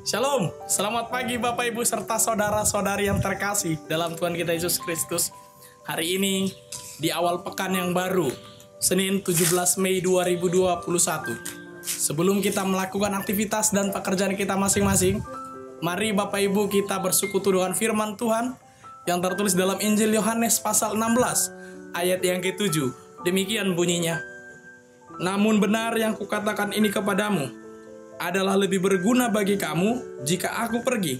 Shalom, selamat pagi Bapak Ibu serta saudara-saudari yang terkasih dalam Tuhan kita Yesus Kristus. Hari ini di awal pekan yang baru, Senin 17 Mei 2021. Sebelum kita melakukan aktivitas dan pekerjaan kita masing-masing, mari Bapak Ibu kita bersekutu dengan firman Tuhan yang tertulis dalam Injil Yohanes pasal 16 ayat yang ke-7. Demikian bunyinya. Namun benar yang kukatakan ini kepadamu adalah lebih berguna bagi kamu jika aku pergi.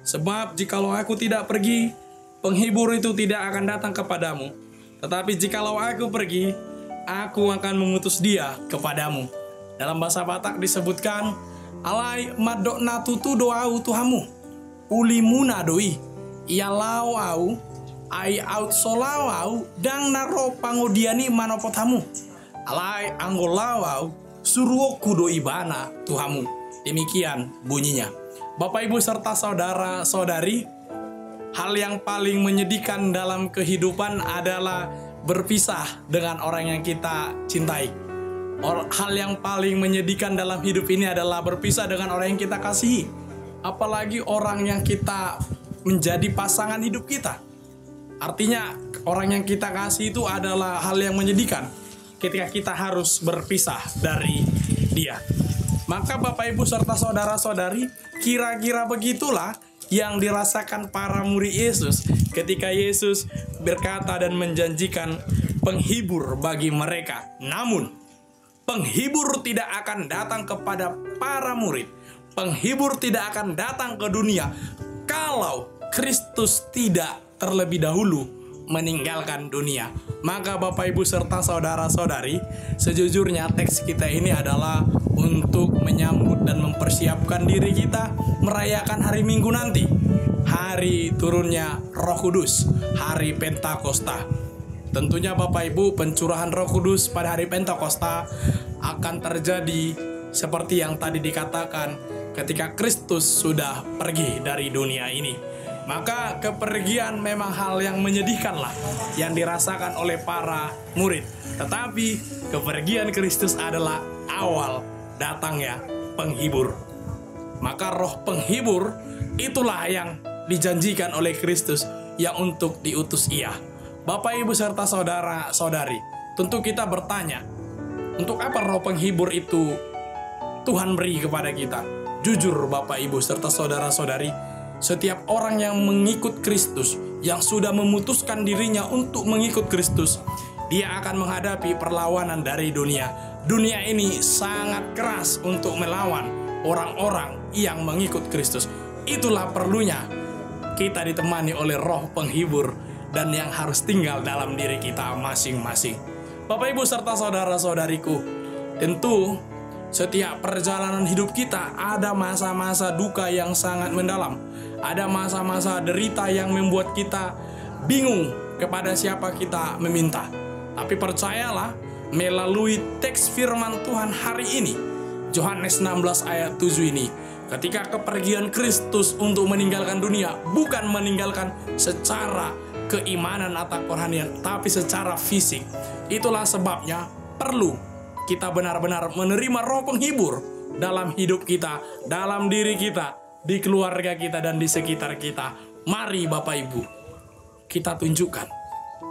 Sebab jikalau aku tidak pergi, penghibur itu tidak akan datang kepadamu. Tetapi jikalau aku pergi, aku akan mengutus dia kepadamu. Dalam bahasa Batak disebutkan, alai madokna tutu doau tuhamu, ulimuna doi, ialau au, ai out solau au, dang naro pangudiani manopotamu, alai anggolau au, suruhku doi bana tuhamu. Demikian bunyinya. Bapak Ibu serta saudara-saudari, hal yang paling menyedihkan dalam kehidupan adalah berpisah dengan orang yang kita cintai. Hal yang paling menyedihkan dalam hidup ini adalah berpisah dengan orang yang kita kasihi. Apalagi orang yang kita menjadi pasangan hidup kita. Artinya orang yang kita kasih itu adalah hal yang menyedihkan ketika kita harus berpisah dari dia. Maka Bapak Ibu serta saudara-saudari, kira-kira begitulah yang dirasakan para murid Yesus ketika Yesus berkata dan menjanjikan penghibur bagi mereka. Namun, penghibur tidak akan datang kepada para murid. Penghibur tidak akan datang ke dunia kalau Kristus tidak terlebih dahulu meninggalkan dunia. Maka Bapak Ibu serta saudara-saudari, sejujurnya teks kita ini adalah untuk menyambut dan mempersiapkan diri kita merayakan hari Minggu nanti, hari turunnya Roh Kudus, hari Pentakosta. Tentunya Bapak Ibu, pencurahan Roh Kudus pada hari Pentakosta akan terjadi seperti yang tadi dikatakan ketika Kristus sudah pergi dari dunia ini. Maka kepergian memang hal yang menyedihkan lah yang dirasakan oleh para murid. Tetapi kepergian Kristus adalah awal datangnya penghibur. Maka roh penghibur itulah yang dijanjikan oleh Kristus yang untuk diutus ia. Bapak Ibu serta saudara-saudari, tentu kita bertanya, untuk apa roh penghibur itu Tuhan beri kepada kita? Jujur Bapak Ibu serta saudara-saudari, setiap orang yang mengikut Kristus, yang sudah memutuskan dirinya untuk mengikut Kristus, dia akan menghadapi perlawanan dari dunia. Dunia ini sangat keras untuk melawan orang-orang yang mengikut Kristus. Itulah perlunya kita ditemani oleh roh penghibur dan yang harus tinggal dalam diri kita masing-masing. Bapak Ibu serta saudara-saudariku, tentu setiap perjalanan hidup kita ada masa-masa duka yang sangat mendalam. Ada masa-masa derita yang membuat kita bingung kepada siapa kita meminta. Tapi percayalah, melalui teks firman Tuhan hari ini, Yohanes 16 ayat 7 ini, ketika kepergian Kristus untuk meninggalkan dunia, bukan meninggalkan secara keimanan atau kerohanian, tapi secara fisik. Itulah sebabnya perlu kita benar-benar menerima roh penghibur dalam hidup kita, dalam diri kita, di keluarga kita dan di sekitar kita. Mari Bapak Ibu, kita tunjukkan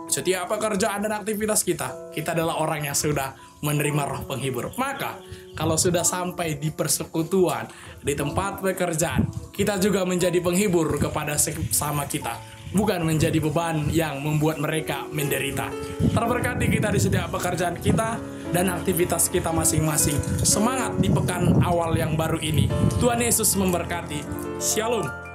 setiap pekerjaan dan aktivitas kita adalah orang yang sudah menerima roh penghibur. Maka kalau sudah sampai di persekutuan, di tempat pekerjaan, kita juga menjadi penghibur kepada sesama kita, bukan menjadi beban yang membuat mereka menderita. Terberkati kita di setiap pekerjaan kita dan aktivitas kita masing-masing. Semangat di pekan awal yang baru ini. Tuhan Yesus memberkati. Shalom.